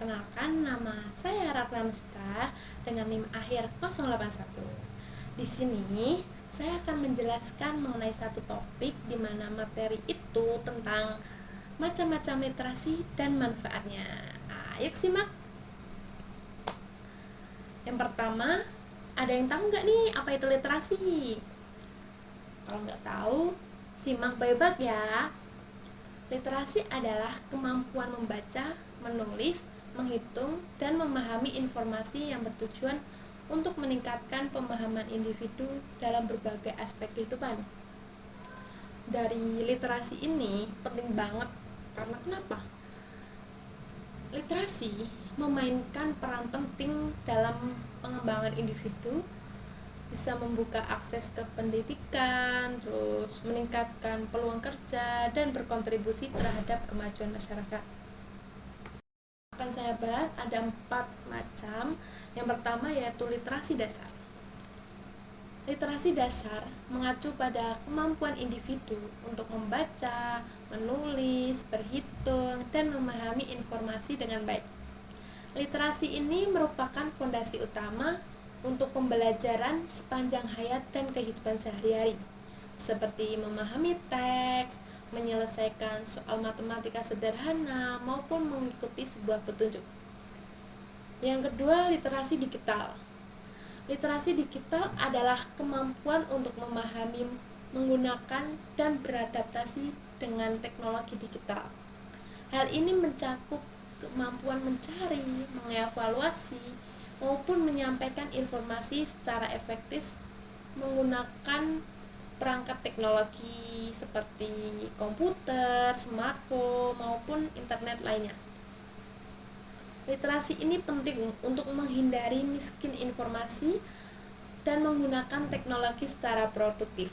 Perkenalkan, nama saya Ratna Mesta dengan NIM akhir 081. Di sini saya akan menjelaskan mengenai satu topik di mana materi itu tentang macam-macam literasi dan manfaatnya. Yuk simak. Yang pertama, ada yang tahu nggak nih apa itu literasi? Kalau nggak tahu, simak baik-baik ya. Literasi adalah kemampuan membaca, menulis, menghitung, dan memahami informasi yang bertujuan untuk meningkatkan pemahaman individu dalam berbagai aspek kehidupan. Dari literasi ini penting banget, karena kenapa? Literasi memainkan peran penting dalam pengembangan individu, bisa membuka akses ke pendidikan, terus meningkatkan peluang kerja, dan berkontribusi terhadap kemajuan masyarakat. Akan saya bahas ada 4 macam. Yang pertama yaitu literasi dasar. Literasi dasar mengacu pada kemampuan individu untuk membaca, menulis, berhitung, dan memahami informasi dengan baik. Literasi ini merupakan fondasi utama untuk pembelajaran sepanjang hayat dan kehidupan sehari-hari, seperti memahami teks, menyelesaikan soal matematika sederhana, maupun mengikuti sebuah petunjuk. Yang kedua, literasi digital. Literasi digital adalah kemampuan untuk memahami, menggunakan, dan beradaptasi dengan teknologi digital. Hal ini mencakup kemampuan mencari, mengevaluasi, maupun menyampaikan informasi secara efektif menggunakan perangkat teknologi seperti komputer, smartphone, maupun internet lainnya. Literasi ini penting untuk menghindari miskin informasi dan menggunakan teknologi secara produktif.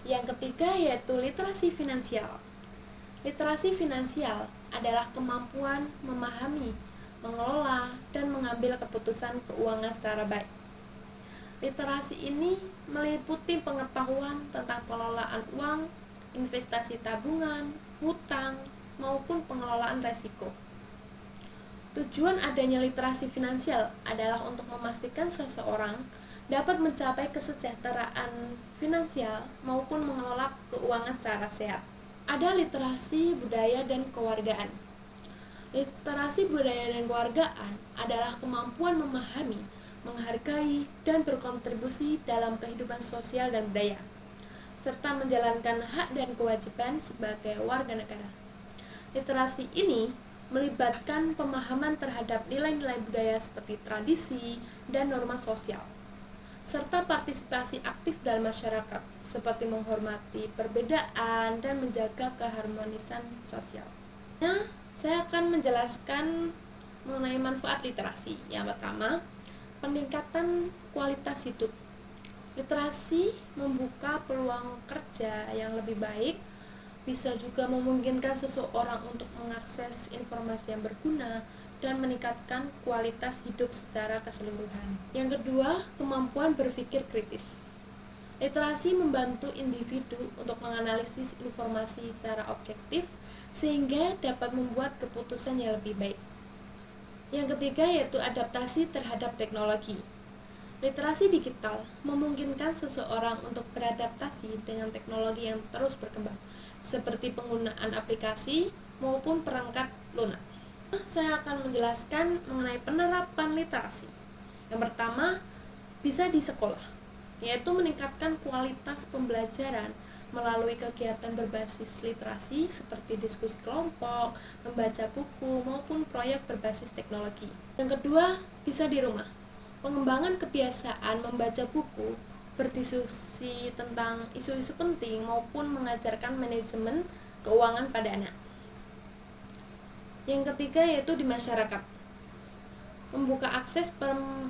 Yang ketiga yaitu literasi finansial. Literasi finansial adalah kemampuan memahami, mengelola, dan mengambil keputusan keuangan secara baik. Literasi ini meliputi pengetahuan tentang pengelolaan uang, investasi tabungan, hutang, maupun pengelolaan risiko. Tujuan adanya literasi finansial adalah untuk memastikan seseorang dapat mencapai kesejahteraan finansial maupun mengelola keuangan secara sehat. Ada literasi budaya dan kewargaan. Literasi budaya dan kewargaan adalah kemampuan memahami, menghargai, dan berkontribusi dalam kehidupan sosial dan budaya, serta menjalankan hak dan kewajiban sebagai warga negara. Literasi ini melibatkan pemahaman terhadap nilai-nilai budaya seperti tradisi dan norma sosial, serta partisipasi aktif dalam masyarakat, seperti menghormati perbedaan dan menjaga keharmonisan sosial. Saya akan menjelaskan mengenai manfaat literasi. Yang pertama, peningkatan kualitas hidup. Literasi membuka peluang kerja yang lebih baik, bisa juga memungkinkan seseorang untuk mengakses informasi yang berguna dan meningkatkan kualitas hidup secara keseluruhan. Yang kedua, kemampuan berpikir kritis. Literasi membantu individu untuk menganalisis informasi secara objektif sehingga dapat membuat keputusan yang lebih baik. Yang ketiga yaitu adaptasi terhadap teknologi. Literasi digital memungkinkan seseorang untuk beradaptasi dengan teknologi yang terus berkembang, seperti penggunaan aplikasi maupun perangkat lunak. Saya akan menjelaskan mengenai penerapan literasi. Yang pertama, bisa di sekolah, yaitu meningkatkan kualitas pembelajaran melalui kegiatan berbasis literasi seperti diskusi kelompok, membaca buku, maupun proyek berbasis teknologi. Yang kedua, bisa di rumah. Pengembangan kebiasaan membaca buku, berdiskusi tentang isu-isu penting, maupun mengajarkan manajemen keuangan pada anak. Yang ketiga yaitu di masyarakat. Membuka akses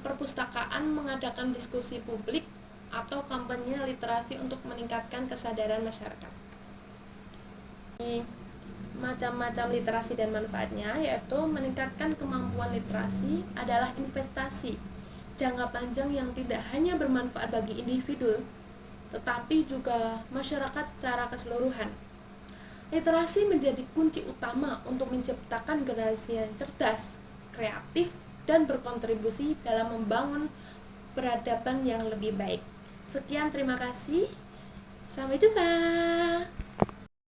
perpustakaan, mengadakan diskusi publik, atau kampanye literasi untuk meningkatkan kesadaran masyarakat. Macam-macam literasi dan manfaatnya yaitu meningkatkan kemampuan literasi adalah investasi jangka panjang yang tidak hanya bermanfaat bagi individu, tetapi juga masyarakat secara keseluruhan. Literasi menjadi kunci utama untuk menciptakan generasi yang cerdas, kreatif, dan berkontribusi dalam membangun peradaban yang lebih baik. Sekian, terima kasih. Sampai jumpa.